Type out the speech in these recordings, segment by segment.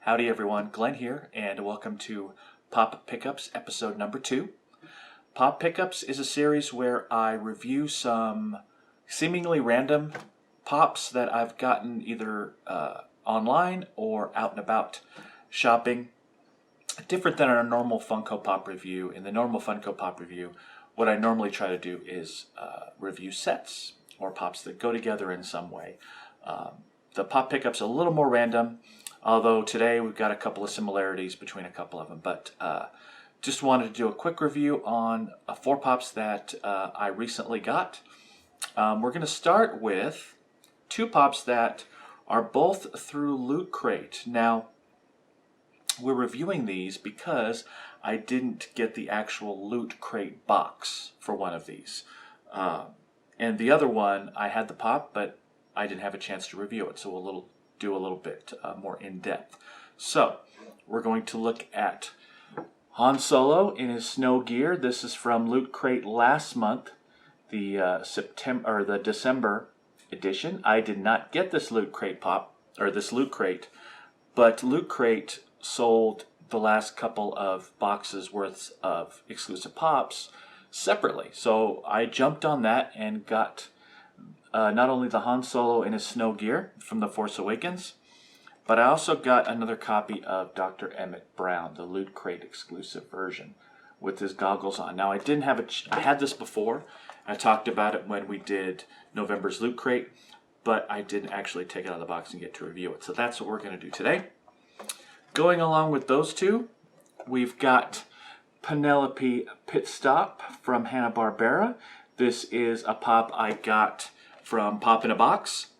Howdy everyone, Glenn here, and welcome to Pop Pickups episode number 2. Pop Pickups is a series where I review some seemingly random pops that I've gotten either online or out and about shopping. Different than our normal Funko Pop review. In the normal Funko Pop review, what I normally try to do is review sets or pops that go together in some way. The Pop Pickup's a little more random, although today we've got a couple of similarities between a couple of them. But just wanted to do a quick review on 4 pops that I recently got. We're going to start with 2 pops that are both through Loot Crate. Now, we're reviewing these because I didn't get the actual Loot Crate box for one of these. And the other one, I had the pop, but I didn't have a chance to review it, so we'll do a little bit more in-depth. So, we're going to look at Han Solo in his snow gear. This is from Loot Crate last month, the December edition. I did not get this Loot Crate pop, or this Loot Crate, but Loot Crate sold the last couple of boxes worth of exclusive pops separately. So I jumped on that and got not only the Han Solo in his snow gear from The Force Awakens, but I also got another copy of Dr. Emmett Brown, the Loot Crate exclusive version, with his goggles on. Now I didn't have I had this before. I talked about it when we did November's Loot Crate, but I didn't actually take it out of the box and get to review it. So that's what we're going to do today. Going along with those 2, we've got Penelope Pitstop from Hanna-Barbera. This is a pop I got from Pop in a Box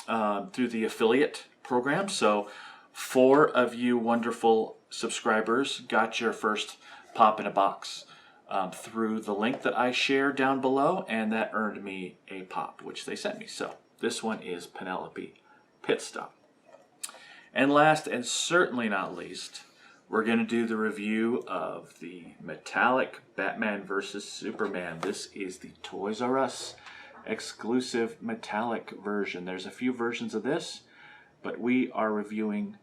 through the affiliate program. So 4 of you wonderful subscribers got your first Pop in a Box through the link that I share down below, and that earned me a pop, which they sent me. So this one is Penelope Pitstop. And last and certainly not least, we're going to do the review of the metallic Batman vs. Superman. This is the Toys R Us exclusive metallic version. There's a few versions of this, but we are reviewing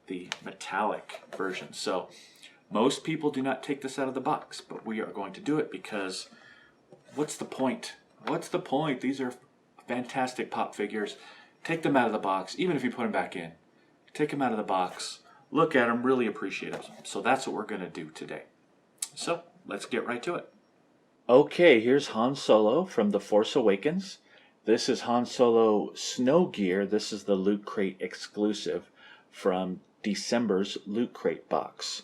the metallic version. So most people do not take this out of the box, but we are going to do it because what's the point? What's the point? These are fantastic pop figures. Take them out of the box, even if you put them back in. Take them out of the box, look at them, really appreciate them. So that's what we're going to do today. So let's get right to it. Okay, here's Han Solo from The Force Awakens. This is Han Solo snow gear. This is the Loot Crate exclusive from December's Loot Crate box.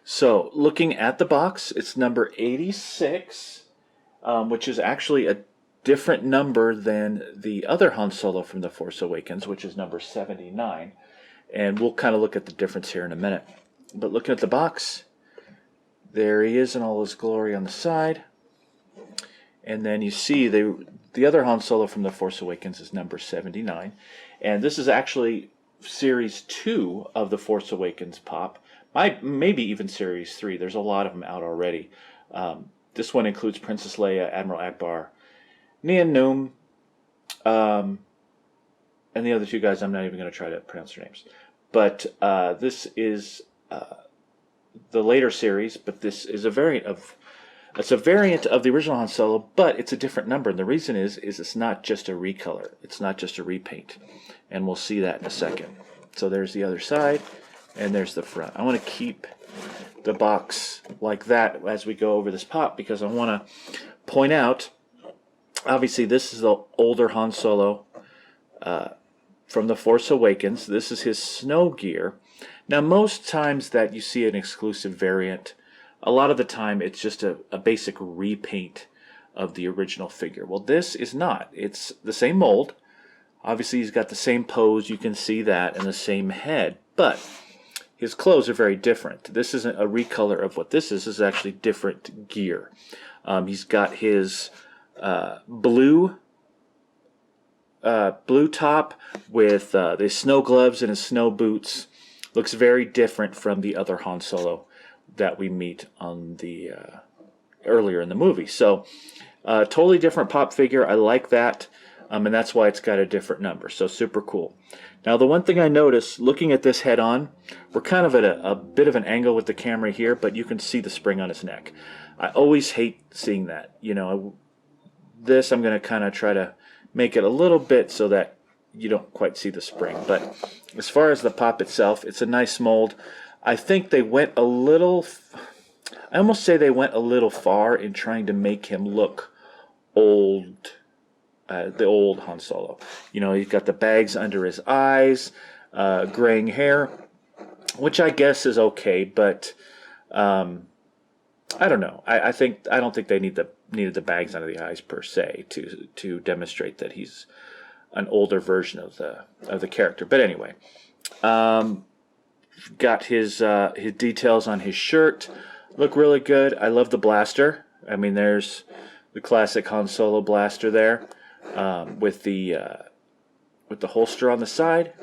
So looking at the box, it's number 86, which is actually a different number than the other Han Solo from The Force Awakens, which is number 79. And we'll kind of look at the difference here in a minute. But looking at the box, there he is in all his glory on the side. And then you see the other Han Solo from The Force Awakens is number 79. And this is actually Series 2 of The Force Awakens pop. Maybe even Series 3. There's a lot of them out already. This one includes Princess Leia, Admiral Akbar, Nien Nunb, and the other 2 guys, I'm not even going to try to pronounce their names. But this is the later series, but this is a variant of the original Han Solo, but it's a different number. And the reason is it's not just a recolor. It's not just a repaint. And we'll see that in a second. So there's the other side, and there's the front. I want to keep the box like that as we go over this pop because I want to point out, obviously this is the older Han Solo from The Force Awakens. This is his snow gear. Now most times that you see an exclusive variant, a lot of the time it's just a basic repaint of the original figure. Well, this is not. It's the same mold. Obviously he's got the same pose, you can see that, and the same head, but his clothes are very different. This isn't a recolor of what this is. This is actually different gear. He's got his blue top with the snow gloves and his snow boots. Looks very different from the other Han Solo that we meet on the earlier in the movie. So totally different pop figure. I like that. and that's why it's got a different number. So super cool. Now the one thing I noticed looking at this head on, we're kind of at a bit of an angle with the camera here, but you can see the spring on his neck. I always hate seeing that. You know, this I'm going to kind of try to make it a little bit so that you don't quite see the spring. But as far as the pop itself, it's a nice mold. I think they went a little, I almost say they went a little far in trying to make him look old, the old Han Solo. You know, he's got the bags under his eyes, graying hair, which I guess is okay, but I don't know. I don't think they needed the bags under the eyes per se to demonstrate that he's an older version of the character. But anyway, got his details on his shirt. Look really good. I love the blaster. I mean, there's the classic Han Solo blaster there, with the holster on the side.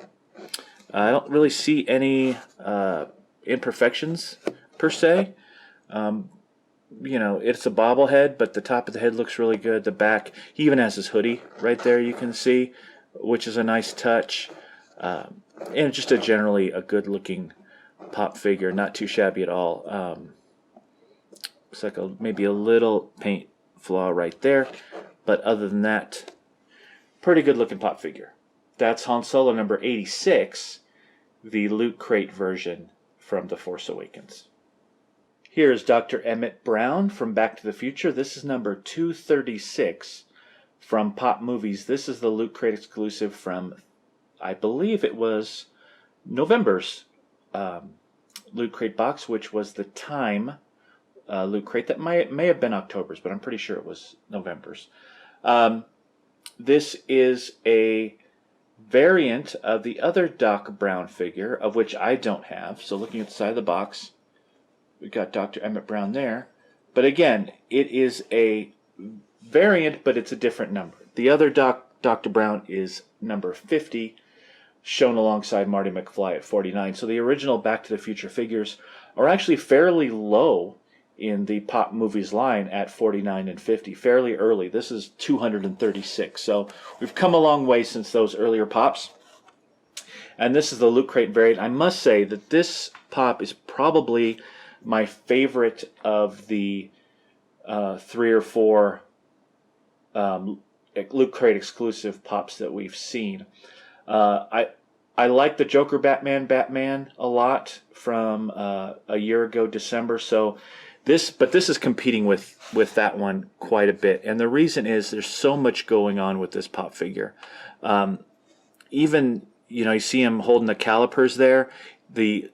I don't really see any imperfections per se. You know, it's a bobblehead, but the top of the head looks really good. The back, he even has his hoodie right there, you can see, which is a nice touch. And just generally a good-looking pop figure, not too shabby at all. Looks like maybe a little paint flaw right there, but other than that, pretty good-looking pop figure. That's Han Solo number 86, the Loot Crate version from The Force Awakens. Here's Dr. Emmett Brown from Back to the Future. This is number 236 from Pop Movies. This is the Loot Crate exclusive from, I believe it was November's Loot Crate box, which was the Time Loot Crate. That may have been October's, but I'm pretty sure it was November's. This is a variant of the other Doc Brown figure, of which I don't have. So looking at the side of the box, we've got Dr. Emmett Brown there. But again, it is a variant, but it's a different number. The other Dr. Brown is number 50, shown alongside Marty McFly at 49. So the original Back to the Future figures are actually fairly low in the Pop Movies line at 49 and 50, fairly early. This is 236. So we've come a long way since those earlier Pops. And this is the Loot Crate variant. I must say that this Pop is probably my favorite of the 3 or 4 Loot Crate exclusive Pops that we've seen. I like the Joker Batman a lot from a year ago, December. So this is competing with that one quite a bit, and the reason is there's so much going on with this Pop figure. Even you see him holding the calipers there, the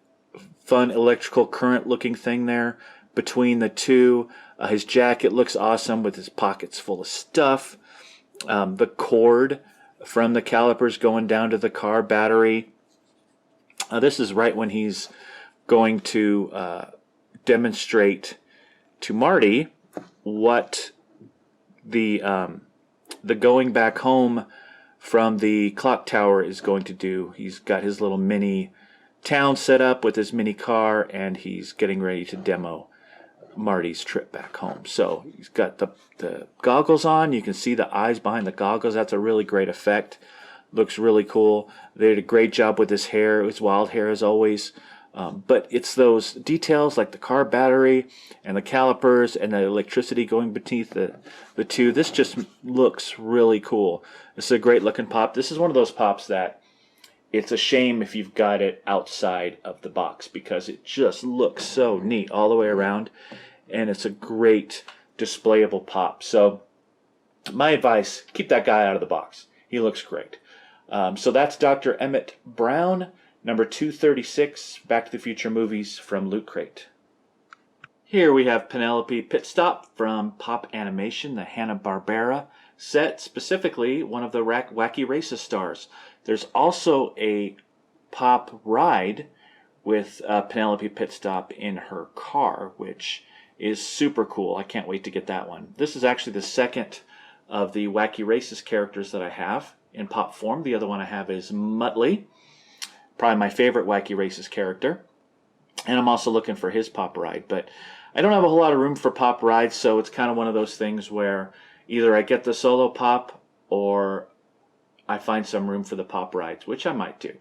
fun electrical current looking thing there between the two. His jacket looks awesome with his pockets full of stuff. The cord from the calipers going down to the car battery. This is right when he's going to demonstrate to Marty what the going back home from the clock tower is going to do. He's got his little mini town set up with his mini car, and he's getting ready to demo Marty's trip back home. So he's got the goggles on. You can see the eyes behind the goggles. That's a really great effect. Looks really cool. They did a great job with his hair. It was wild hair as always. But it's those details like the car battery and the calipers and the electricity going beneath the two. This just looks really cool. This is a great looking Pop. This is one of those Pops that it's a shame if you've got it outside of the box, because it just looks so neat all the way around, and it's a great displayable Pop. So my advice, keep that guy out of the box. He looks great. So that's Dr. Emmett Brown, number 236, Back to the Future movies from Loot Crate. Here we have Penelope Pitstop from Pop Animation, the Hanna-Barbera set, specifically one of the Wacky Racist stars. There's also a Pop ride with Penelope Pitstop in her car, which is super cool. I can't wait to get that one. This is actually the second of the Wacky Racist characters that I have in Pop form. The other one I have is Muttley, probably my favorite Wacky Racist character. And I'm also looking for his Pop ride, but I don't have a whole lot of room for Pop rides, so it's kind of one of those things where either I get the solo Pop or I find some room for the pop rides, which I might do.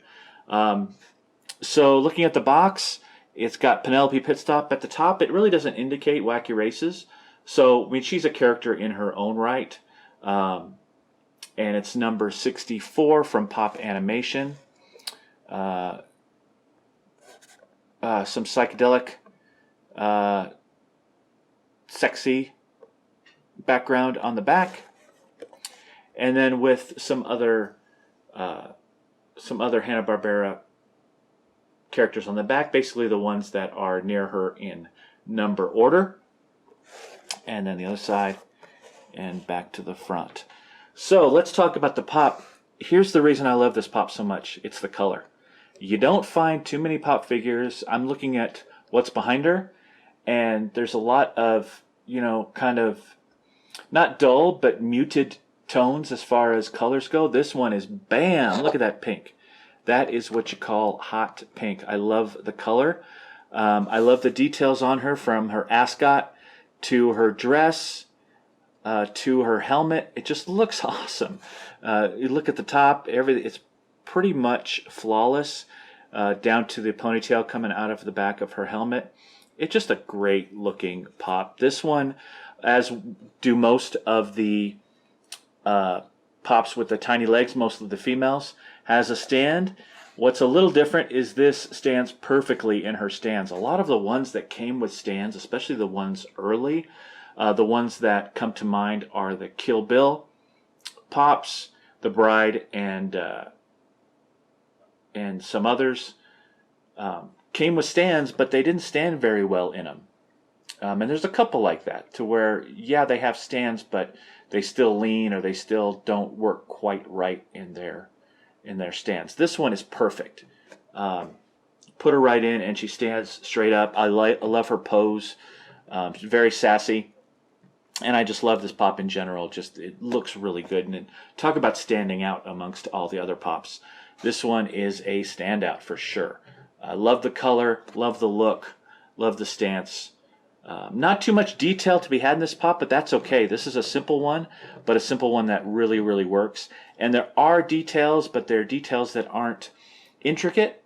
So looking at the box, it's got Penelope Pitstop at the top. It really doesn't indicate Wacky Races. So, I mean, she's a character in her own right. And it's number 64 from Pop Animation. Some psychedelic, sexy background on the back. And then with some other Hanna-Barbera characters on the back, basically the ones that are near her in number order. And then the other side and back to the front. So let's talk about the pop. Here's the reason I love this pop so much. It's the color. You don't find too many pop figures. I'm looking at what's behind her, and there's a lot of, you know, kind of not dull but muted tones as far as colors go. This one is bam, look at that pink. That is what you call hot pink. I love the color. I love the details on her, from her ascot to her dress to her helmet. It just looks awesome. You look at the top, everything, it's pretty much flawless, down to the ponytail coming out of the back of her helmet. It's just a great looking pop. This one, as do most of the pops with the tiny legs, most of the females, has a stand. What's a little different is this stands perfectly in her stands. A lot of the ones that came with stands, especially the ones early, the ones that come to mind are the Kill Bill pops, the Bride, and some others, came with stands, but they didn't stand very well in them. And there's a couple like that, to where, yeah, they have stands, but they still lean, or they still don't work quite right in their stands. This one is perfect. Put her right in, and she stands straight up. I love her pose. She's very sassy, and I just love this pop in general. Just, it looks really good, and talk about standing out amongst all the other pops. This one is a standout for sure. I love the color, love the look, love the stance. Not too much detail to be had in this pop, but that's okay. This is a simple one, but a simple one that really, really works. And there are details, but they're details that aren't intricate,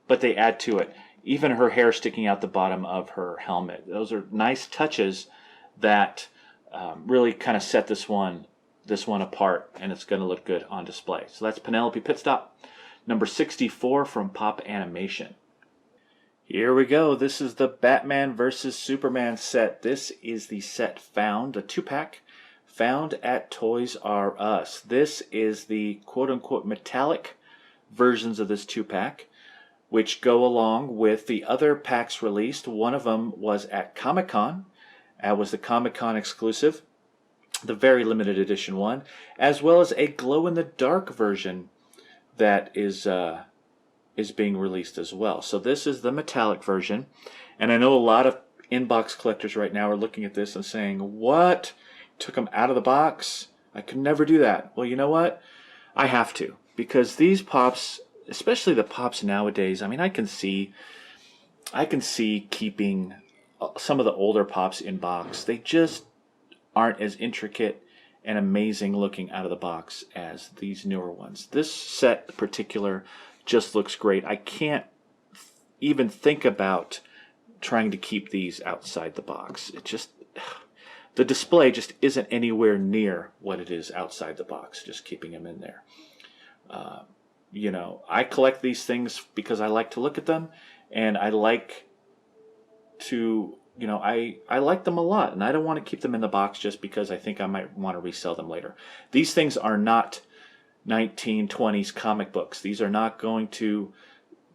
but they add to it. Even her hair sticking out the bottom of her helmet. Those are nice touches that really kind of set this one apart, and it's going to look good on display. So that's Penelope Pitstop, number 64 from Pop Animation. Here we go. This is the Batman vs. Superman set. This is the set found, a 2-pack, found at Toys R Us. This is the quote-unquote metallic versions of this 2-pack, which go along with the other packs released. One of them was at Comic-Con. Was the Comic-Con exclusive, the very limited edition one, as well as a glow-in-the-dark version that is being released as well. So this is the metallic version, and I know a lot of inbox collectors right now are looking at this and saying, what? Took them out of the box? I could never do that. Well, you know what? I have to, because these pops, especially the pops nowadays, I mean, I can see keeping some of the older pops in box. They just aren't as intricate and amazing looking out of the box as these newer ones. This set in particular just looks great. I can't even think about trying to keep these outside the box. It just, the display just isn't anywhere near what it is outside the box, just keeping them in there. You know, I collect these things because I like to look at them, and I like to, you know, I like them a lot, and I don't want to keep them in the box just because I think I might want to resell them later. These things are not 1920s comic books. These are not going to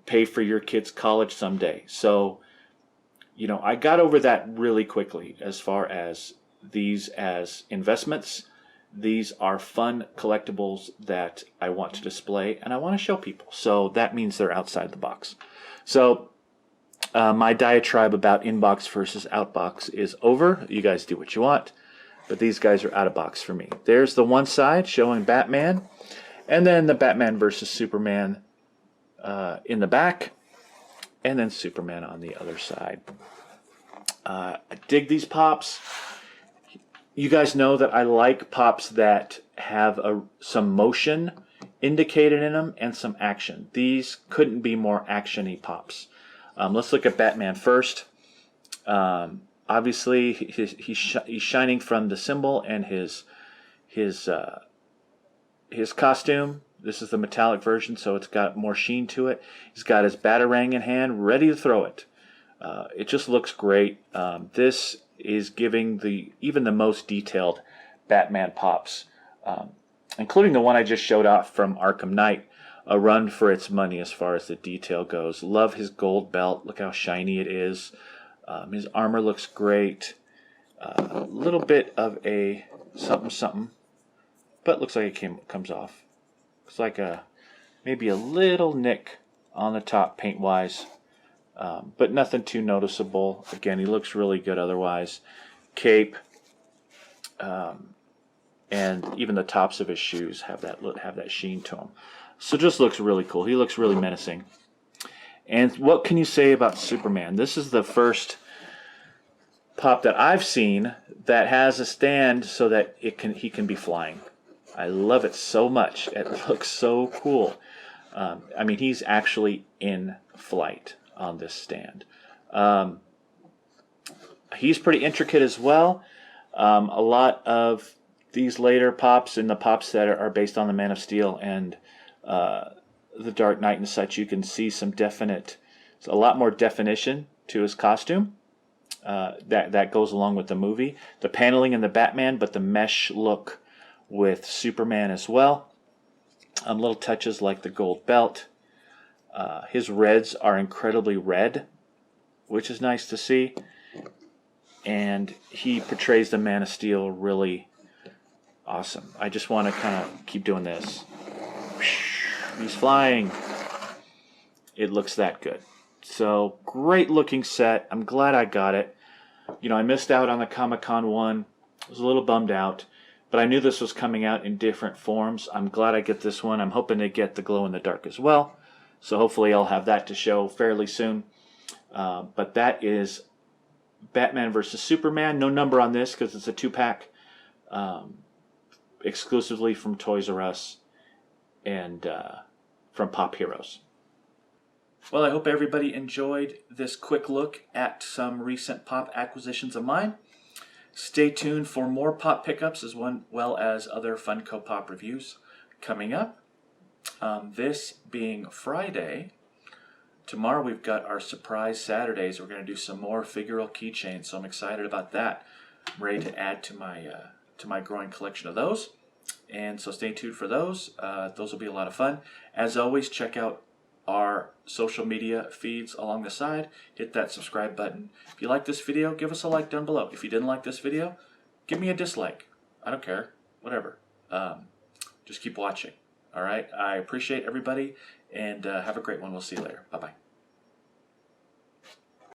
pay for your kid's college someday. So, you know, I got over that really quickly as far as these as investments. These are fun collectibles that I want to display and I want to show people. So that means they're outside the box. So my diatribe about inbox versus outbox is over. You guys do what you want, but these guys are out of box for me. There's the one side showing Batman, and then the Batman versus Superman in the back, and then Superman on the other side. I dig these pops. You guys know that I like pops that have some motion indicated in them and some action. These couldn't be more action-y pops. Let's look at Batman first. Obviously, he's shining from the symbol and his costume. This is the metallic version, so it's got more sheen to it. He's got his Batarang in hand, ready to throw it. It just looks great. This is giving even the most detailed Batman pops, including the one I just showed off from Arkham Knight, a run for its money as far as the detail goes. Love his gold belt. Look how shiny it is. His armor looks great. A little bit of a something, but looks like it comes off. Looks like maybe a little nick on the top paint-wise, but nothing too noticeable. Again, he looks really good otherwise. Cape, and even the tops of his shoes have that sheen to them. So just looks really cool. He looks really menacing. And what can you say about Superman? This is the first pop that I've seen that has a stand so that he can be flying. I love it so much. It looks so cool. I mean, he's actually in flight on this stand. He's pretty intricate as well. A lot of these later pops and the pops that are based on the Man of Steel and the Dark Knight and such, you can see a lot more definition to his costume. That goes along with the movie. The paneling in the Batman, but the mesh look with Superman as well. Little touches like the gold belt. His reds are incredibly red, which is nice to see. And he portrays the Man of Steel really awesome. I just want to kind of keep doing this. He's flying. It looks that good. So, great looking set. I'm glad I got it. You know, I missed out on the Comic-Con one. I was a little bummed out. But I knew this was coming out in different forms. I'm glad I get this one. I'm hoping to get the glow-in-the-dark as well. So hopefully I'll have that to show fairly soon. But that is Batman vs. Superman. No number on this because it's a 2-pack. Exclusively from Toys R Us and from Pop Heroes. Well, I hope everybody enjoyed this quick look at some recent pop acquisitions of mine. Stay tuned for more pop pickups as well as other Funko Pop reviews coming up. This being Friday, tomorrow we've got our surprise Saturdays. We're going to do some more figural keychains, so I'm excited about that. I'm ready to add to my growing collection of those, and so stay tuned for those. Those will be a lot of fun. As always, check out our social media feeds along the side. Hit that subscribe button. If you like this video, give us a like down below. If you didn't like this video, give me a dislike. I don't care. Whatever. Just keep watching. All right? I appreciate everybody, and have a great one. We'll see you later. Bye-bye.